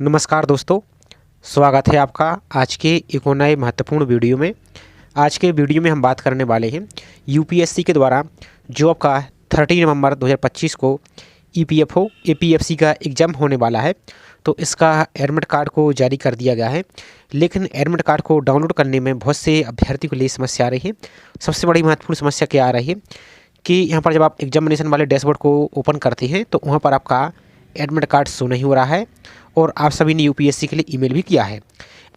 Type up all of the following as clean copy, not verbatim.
नमस्कार दोस्तों, स्वागत है आपका आज के एक और नए महत्वपूर्ण वीडियो में। आज के वीडियो में हम बात करने वाले हैं यूपीएससी के द्वारा जो आपका 30 नवंबर 2025 को ईपीएफओ एपीएफसी का एग्ज़ाम होने वाला है। तो इसका एडमिट कार्ड को जारी कर दिया गया है, लेकिन एडमिट कार्ड को डाउनलोड करने में बहुत से अभ्यर्थी को लिए समस्या आ रही है। सबसे बड़ी महत्वपूर्ण समस्या क्या आ रही है कि यहाँ पर जब आप एग्जामिनेशन वाले डैशबोर्ड को ओपन करते हैं तो वहाँ पर आपका एडमिट कार्ड शो नहीं हो रहा है और आप सभी ने यूपीएससी के लिए ईमेल भी किया है।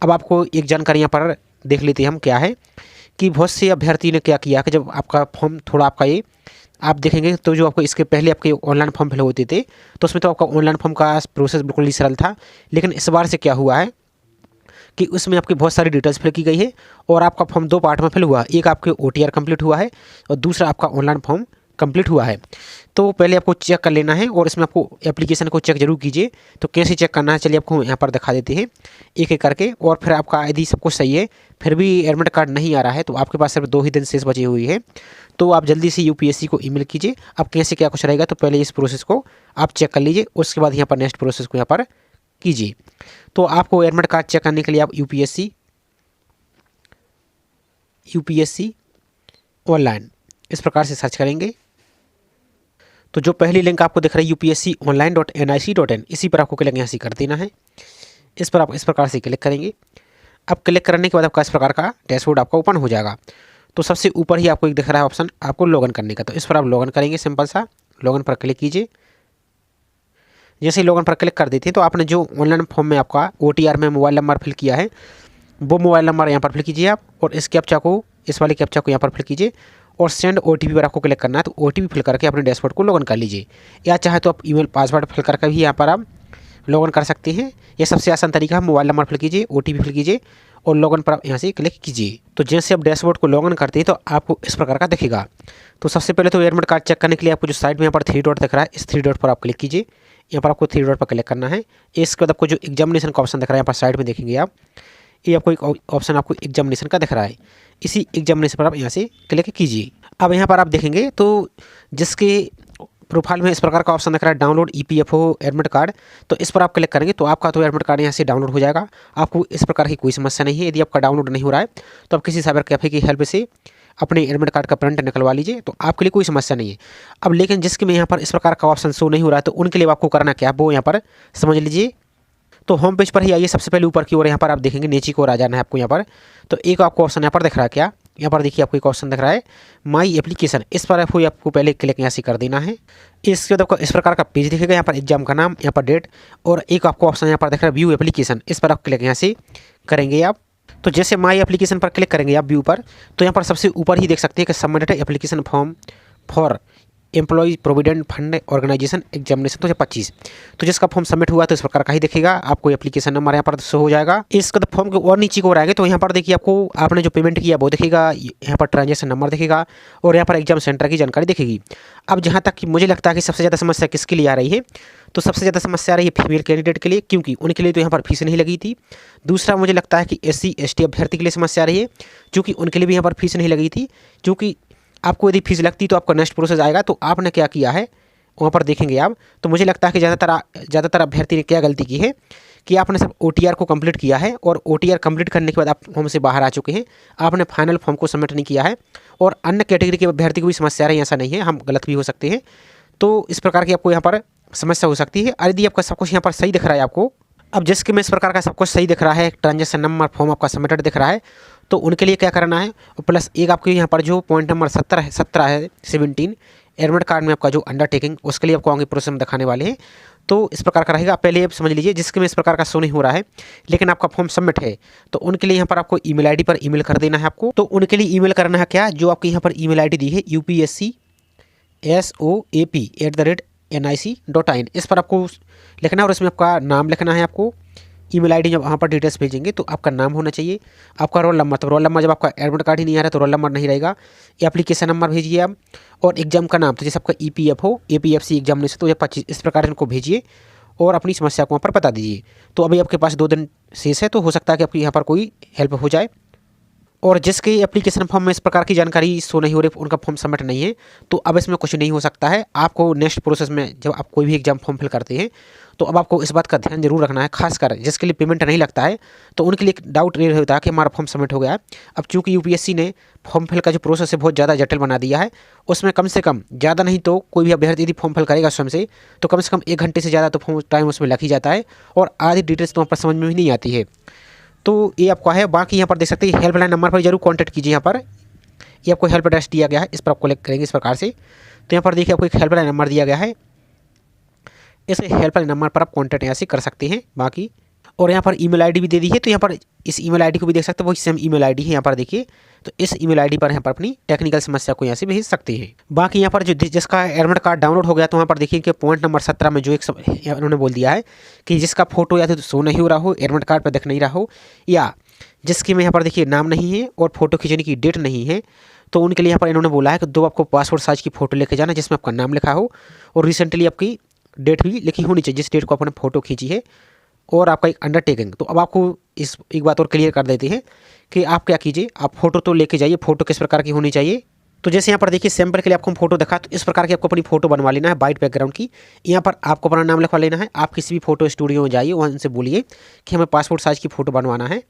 अब आपको एक जानकारी यहाँ पर देख लेते हैं हम क्या है कि बहुत से अभ्यर्थी ने क्या किया कि जब आपका फॉर्म थोड़ा आपका ये आप देखेंगे तो जो आपको इसके पहले आपके ऑनलाइन फॉर्म फिल होते थे तो उसमें तो आपका ऑनलाइन फॉर्म का प्रोसेस बिल्कुल ही सरल था, लेकिन इस बार से क्या हुआ है कि उसमें आपकी बहुत सारी डिटेल्स फिल की गई है और आपका फॉर्म दो पार्ट में फिल हुआ। एक आपके ओटीआर कंप्लीट हुआ है और दूसरा आपका ऑनलाइन फॉर्म कंप्लीट हुआ है। तो पहले आपको चेक कर लेना है और इसमें आपको एप्लीकेशन को चेक जरूर कीजिए। तो कैसे चेक करना है चलिए आपको यहाँ पर दिखा देते हैं एक एक करके। और फिर आपका यदि सब कुछ सही है फिर भी एडमिट कार्ड नहीं आ रहा है तो आपके पास सिर्फ 2 ही दिन शेष बची हुई है, तो आप जल्दी से यूपीएससी को ईमेल कीजिए। अब कैसे क्या कुछ रहेगा तो पहले इस प्रोसेस को आप चेक कर लीजिए, उसके बाद यहाँ पर नेक्स्ट प्रोसेस को यहाँ पर कीजिए। तो आपको एडमिट कार्ड चेक करने के लिए आप यूपीएससी ऑनलाइन इस प्रकार से सर्च करेंगे। तो जो पहली लिंक आपको दिख रही है upsconline.nic.in, इसी पर आपको क्लिक यहाँ से कर देना है। इस पर आप इस प्रकार से क्लिक करेंगे। अब क्लिक करने के बाद आपका इस प्रकार का डैशबोर्ड आपका ओपन हो जाएगा। तो सबसे ऊपर ही आपको एक दिख रहा है ऑप्शन आपको लॉगिन करने का, तो इस पर आप लॉगिन करेंगे। सिंपल सा लॉगिन पर क्लिक कीजिए। जैसे ही लॉगिन पर क्लिक कर देते हैं तो आपने जो ऑनलाइन फॉर्म में आपका ओटीआर में मोबाइल नंबर फिल किया है वो मोबाइल नंबर यहाँ पर फिल कीजिए आप, और इस कैप्चा को इस वाले कैप्चा को यहाँ पर फिल कीजिए और सेंड ओटीपी पर आपको क्लिक करना है। तो ओटीपी फिल करके अपने डैशबोर्ड को लॉगिन कर लीजिए, या चाहे तो आप ईमेल पासवर्ड फिल करके भी यहाँ पर आप लॉगिन कर सकते हैं। यह सबसे आसान तरीका है। मोबाइल नंबर फिल कीजिए, ओटीपी फिल कीजिए और लॉगिन पर आप यहाँ से क्लिक कीजिए। तो जैसे आप डैशबोर्ड को लॉगिन करते हैं तो आपको इस प्रकार का दिखेगा। तो सबसे पहले तो एडमिट कार्ड चेक करने के लिए आपको जो साइड में यहाँ पर 3 डॉट दिख रहा है इस 3 डॉट पर आप क्लिक कीजिए। यहाँ पर आपको 3 डॉट पर क्लिक करना है। इसके बाद आपको जो एग्जामिनेशन का ऑप्शन दिख रहा है यहाँ पर साइड में देखेंगे आप, ये आपको एक ऑप्शन आपको एग्जामिनेशन का दिख रहा है, इसी एग्जामिनेशन पर आप यहाँ से क्लिक कीजिए। अब यहाँ पर आप देखेंगे तो जिसके प्रोफाइल में इस प्रकार का ऑप्शन दिख रहा है डाउनलोड ईपीएफओ एडमिट कार्ड, तो इस पर आप क्लिक करेंगे तो आपका तो एडमिट कार्ड यहाँ से डाउनलोड हो जाएगा। आपको इस प्रकार की कोई समस्या नहीं है। यदि आपका डाउनलोड नहीं हो रहा है तो आप किसी साइबर कैफे की हेल्प से अपने एडमिट कार्ड का प्रिंट निकलवा लीजिए, तो आपके लिए कोई समस्या नहीं है। अब लेकिन जिसके में यहाँ पर इस प्रकार का ऑप्शन शो नहीं हो रहा है तो उनके लिए आपको करना क्या वो यहाँ पर समझ लीजिए। तो होम पेज पर ही आइए, सबसे पहले ऊपर की ओर यहाँ पर आप देखेंगे नीचे की ओर आ जाना है आपको। यहाँ पर तो एक आपको ऑप्शन यहाँ पर दिख रहा है क्या, यहाँ पर देखिए आपको एक ऑप्शन दिख रहा है माई एप्लीकेशन, इस पर आपको पहले क्लिक यहाँ से कर देना है। इसके बाद आपको इस प्रकार का पेज दिखेगा, यहाँ पर एग्जाम का नाम, यहाँ पर डेट, और एक आपको ऑप्शन यहाँ पर दिख रहा है व्यू एप्लीकेशन, इस पर आप क्लिक यहाँ से करेंगे आप। तो जैसे माई एप्लीकेशन पर क्लिक करेंगे आप व्यू पर, तो यहाँ पर सबसे ऊपर ही देख सकते हैं कि submitted application form for employ provident fund organisation examination 2025। तो जिसका फॉर्म सबमिट हुआ तो इस प्रकार का ही दिखेगा। आपको एप्लीकेशन नंबर यहाँ पर शो हो जाएगा। इसका तो फॉर्म के और नीचे को आएंगे तो यहाँ पर देखिए आपको आपने जो पेमेंट किया वो दिखेगा, यहाँ पर ट्रांजेक्शन नंबर दिखेगा और यहाँ पर एग्जाम सेंटर की जानकारी दिखेगी। अब जहाँ तक कि मुझे लगता है कि सबसे ज़्यादा समस्या किसके लिए आ रही है, तो सबसे ज़्यादा समस्या आ रही है फीमेल कैंडिडेट के लिए, क्योंकि उनके लिए तो यहाँ पर फीस नहीं लगी थी। दूसरा मुझे लगता है कि SC ST अभ्यर्थी के लिए समस्या आ रही है, क्योंकि उनके लिए भी यहाँ पर फीस नहीं लगी थी। क्योंकि आपको यदि फीस लगती तो आपका नेक्स्ट प्रोसेस आएगा। तो आपने क्या किया है वहाँ पर देखेंगे आप, तो मुझे लगता है कि ज़्यादातर अभ्यर्थी ने क्या गलती की है कि आपने सब OTR को कंप्लीट किया है और OTR कंप्लीट करने के बाद आप फॉर्म से बाहर आ चुके हैं, आपने फाइनल फॉर्म को सबमिट नहीं किया है। और अन्य कैटेगरी के अभ्यर्थी को भी समस्या आ रही है, ऐसा नहीं है, हम गलत भी हो सकते हैं। तो इस प्रकार की आपको यहाँ पर समस्या हो सकती है। यदि आपका सब कुछ यहाँ पर सही दिख रहा है आपको, अब जिसके में इस प्रकार का सब कुछ सही दिख रहा है, ट्रांजेक्शन नंबर फॉर्म आपका सबमिटेड दिख रहा है, तो उनके लिए क्या करना है, और प्लस एक आपके यहाँ पर जो पॉइंट नंबर 17 है 17 एडमिट कार्ड में आपका जो अंडरटेकिंग, उसके लिए आपको आगे प्रोसेस में दिखाने वाले हैं। तो इस प्रकार का रहेगा। पहले आप समझ लीजिए जिसके में इस प्रकार का शो नहीं हो रहा है लेकिन आपका फॉर्म सबमिट है, तो उनके लिए यहाँ पर आपको ईमेल आईडी पर ईमेल कर देना है आपको। तो उनके लिए ईमेल करना है क्या, जो आपके यहाँ पर ईमेल आईडी दी है upscsoap@nic.in, इस पर आपको लिखना है और इसमें आपका नाम लिखना है आपको। ईमेल आईडी जब वहाँ पर डिटेल्स भेजेंगे तो आपका नाम होना चाहिए, आपका रोल नंबर, तो रोल नंबर जब आपका एडमिट कार्ड ही नहीं आ रहा है तो रोल नंबर नहीं रहेगा। एप्लीकेशन नंबर भेजिए आप, और एग्जाम का नाम, तो जैसे आपका EPFO APFC एग्जामिनेशन 2025, इस प्रकार इनको भेजिए और अपनी समस्या को वहाँ पर बता दीजिए। तो अभी आपके पास 2 दिन शेष है, तो हो सकता है कि आपकी यहाँ पर कोई हेल्प हो जाए। और जिसके एप्लीकेशन फॉर्म में इस प्रकार की जानकारी शो नहीं हो रही, उनका फॉर्म सबमिट नहीं है, तो अब इसमें कुछ नहीं हो सकता है। आपको नेक्स्ट प्रोसेस में जब आप कोई भी एग्जाम फॉर्म फिल करते हैं तो अब आपको इस बात का ध्यान जरूर रखना है, खासकर जिसके लिए पेमेंट नहीं लगता है तो उनके लिए एक डाउट ये होता है कि हमारा फॉर्म सबमिट हो गया है। अब चूंकि यूपीएससी ने फॉर्म फिल का जो प्रोसेस है बहुत ज़्यादा जटिल बना दिया है, उसमें कम से कम ज़्यादा नहीं तो कोई भी अभ्यर्थी यदि फॉर्म फिल करेगा स्वयं से तो कम से कम 1 घंटे से ज़्यादा तो फॉर्म टाइम उसमें लग ही जाता है और आधी डिटेल्स तो वहाँ पर समझ में भी नहीं आती है। तो ये आपका है। बाकी यहाँ पर देख सकते हैं हेल्पलाइन नंबर पर जरूर कॉन्टैक्ट कीजिए। यहाँ पर ये आपको हेल्प एड्रेस दिया गया है, इस पर आप कलेक्ट करेंगे इस प्रकार से। तो यहाँ पर देखिए आपको एक हेल्पलाइन नंबर दिया गया है, इस हेल्पलाइन नंबर पर आप कॉन्टैक्ट यहाँ से कर सकते हैं। बाकी और यहाँ पर ईमेल आईडी भी दे दी है, तो यहाँ पर इस ईमेल आईडी को भी देख सकते हैं, वही सेम ईमेल आईडी है यहाँ पर देखिए। तो इस ईमेल आईडी पर यहाँ पर अपनी टेक्निकल समस्या को यहाँ से भेज सकते हैं। बाकी यहाँ पर जो जिसका एडमिट कार्ड डाउनलोड हो गया तो वहाँ पर देखिए कि पॉइंट नंबर 17 में जो उन्होंने बोल दिया है कि जिसका फोटो या तो शो नहीं हो रहा हो, एडमिट कार्ड पर दिख नहीं रहा हो, या जिसके में यहाँ पर देखिए नाम नहीं है और फोटो खींचने की डेट नहीं है, तो उनके लिए यहाँ पर इन्होंने बोला है कि 2 आपको पासपोर्ट साइज की फ़ोटो लेके जाना जिसमें आपका नाम लिखा हो और रिसेंटली आपकी डेट भी लिखी होनी चाहिए, जिस डेट को आपने फ़ोटो खींची है, और आपका एक अंडरटेकिंग। तो अब आपको इस एक बात और क्लियर कर देते हैं कि आप क्या कीजिए, आप फ़ोटो तो लेके जाइए, फ़ोटो किस प्रकार की होनी चाहिए। तो जैसे यहाँ पर देखिए सैंपल के लिए आपको हम फोटो दिखा, तो इस प्रकार की आपको अपनी फ़ोटो बनवा लेना है वाइट बैकग्राउंड की। यहाँ पर आपको अपना नाम लिखवा लेना है। आप किसी भी फ़ोटो स्टूडियो में जाइए, वहाँ से बोलिए कि हमें पासपोर्ट साइज़ की फ़ोटो बनवाना है।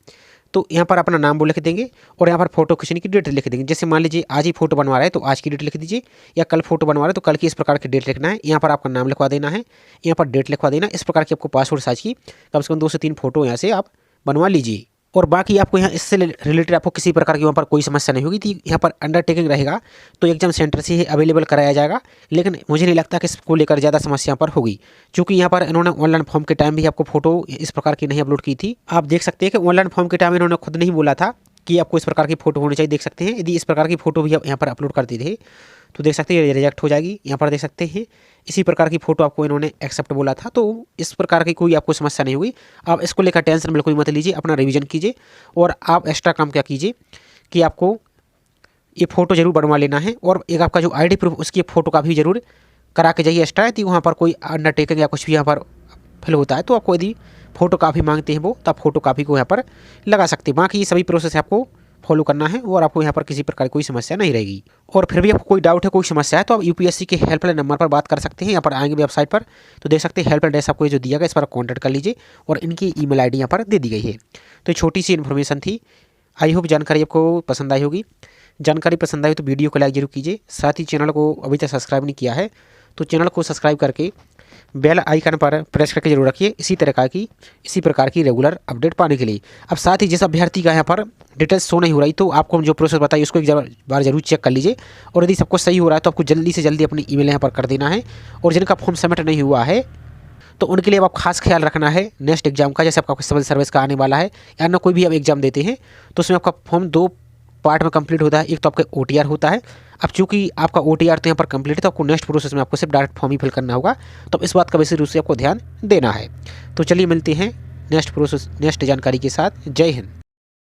तो यहाँ पर अपना नाम वो लिख देंगे और यहाँ पर फोटो खींचने की डेट लिख देंगे। जैसे मान लीजिए आज ही फोटो बनवा रहा है तो आज की डेट लिख दीजिए, या कल फोटो बनवा रहे हैं तो कल की इस प्रकार की डेट लिखना है। यहाँ पर आपका नाम लिखवा देना है, यहाँ पर डेट लिखवा देना। इस प्रकार की आपको पासपोर्ट साइज की कम से कम 2 से 3 फोटो यहाँ से आप बनवा लीजिए। और बाकी आपको यहाँ इससे रिलेटेड आपको किसी प्रकार की वहाँ पर कोई समस्या नहीं होगी। तो यहाँ पर अंडरटेकिंग रहेगा तो एग्जाम सेंटर से ही अवेलेबल कराया जाएगा, लेकिन मुझे नहीं लगता कि इसको लेकर ज़्यादा समस्या पर होगी, क्योंकि यहाँ पर इन्होंने ऑनलाइन फॉर्म के टाइम भी आपको फोटो इस प्रकार की नहीं अपलोड की थी। आप देख सकते हैं कि ऑनलाइन फॉर्म के टाइम इन्होंने खुद नहीं बोला था कि आपको इस प्रकार की फ़ोटो होनी चाहिए। देख सकते हैं यदि इस प्रकार की फ़ोटो भी आप यहाँ पर अपलोड करते थे तो देख सकते हैं ये रिजेक्ट हो जाएगी। यहाँ पर देख सकते हैं इसी प्रकार की फ़ोटो आपको इन्होंने एक्सेप्ट बोला था, तो इस प्रकार की कोई आपको समस्या नहीं हुई। आप इसको लेकर टेंशन बिल्कुल मत लीजिए, अपना रिवीजन कीजिए और आप एक्स्ट्रा काम क्या कीजिए कि आपको ये फ़ोटो ज़रूर बनवा लेना है और एक आपका जो ID प्रूफ उसकी फ़ोटो का भी ज़रूर करा के जाइए एक्स्ट्रा। यदि वहाँ पर कोई अंडरटेकिंग या कुछ भी यहाँ पर फिल होता है तो आपको यदि फ़ोटो कापी मांगते हैं वो, तब फ़ोटो कापी को यहाँ पर लगा सकते हैं। बाकी ये सभी प्रोसेस आपको फॉलो करना है और आपको यहाँ पर किसी प्रकार की कोई समस्या नहीं रहेगी। और फिर भी आपको कोई डाउट है, कोई समस्या है तो आप यूपीएससी के हेल्पलाइन नंबर पर बात कर सकते हैं। यहाँ पर आएंगे वेबसाइट पर तो देख सकते हैं हेल्प एड्रेस आपको जो दिया गया, इस पर कॉन्टैक्ट कर लीजिए और इनकी ईमेल आईडी यहाँ पर दे दी गई है। तो छोटी सी इन्फॉर्मेशन थी, आई होप जानकारी आपको पसंद आई होगी। जानकारी पसंद आई तो वीडियो को लाइक जरूर कीजिए, साथ ही चैनल को अभी तक सब्सक्राइब नहीं किया है तो चैनल को सब्सक्राइब करके बेल आइकन पर प्रेस करके जरूर रखिए इसी प्रकार की रेगुलर अपडेट पाने के लिए। अब साथ ही जिस अभ्यर्थी का यहाँ पर डिटेल्स शो नहीं हो रही तो आपको हम जो प्रोसेस बताइए उसको एक बार जरूर चेक कर लीजिए, और यदि सब कुछ सही हो रहा है तो आपको जल्दी से जल्दी अपनी ईमेल यहाँ पर कर देना है। और जिनका फॉर्म सबमिट नहीं हुआ है तो उनके लिए अब आप खास ख्याल रखना है नेक्स्ट एग्जाम का। जैसे आपका सिविल सर्विस का आने वाला है या ना कोई भी आप एग्जाम देते हैं तो उसमें आपका फॉर्म 2 पार्ट में कंप्लीट होता है। एक तो आपका OTR होता है। अब चूंकि आपका OTR तो यहाँ पर कंप्लीट है तो आपको नेक्स्ट प्रोसेस में आपको सिर्फ डायरेक्ट फॉर्म ही फिल करना होगा, तो इस बात का विशेष रूप से आपको ध्यान देना है। तो चलिए मिलते हैं नेक्स्ट जानकारी के साथ। जय हिंद।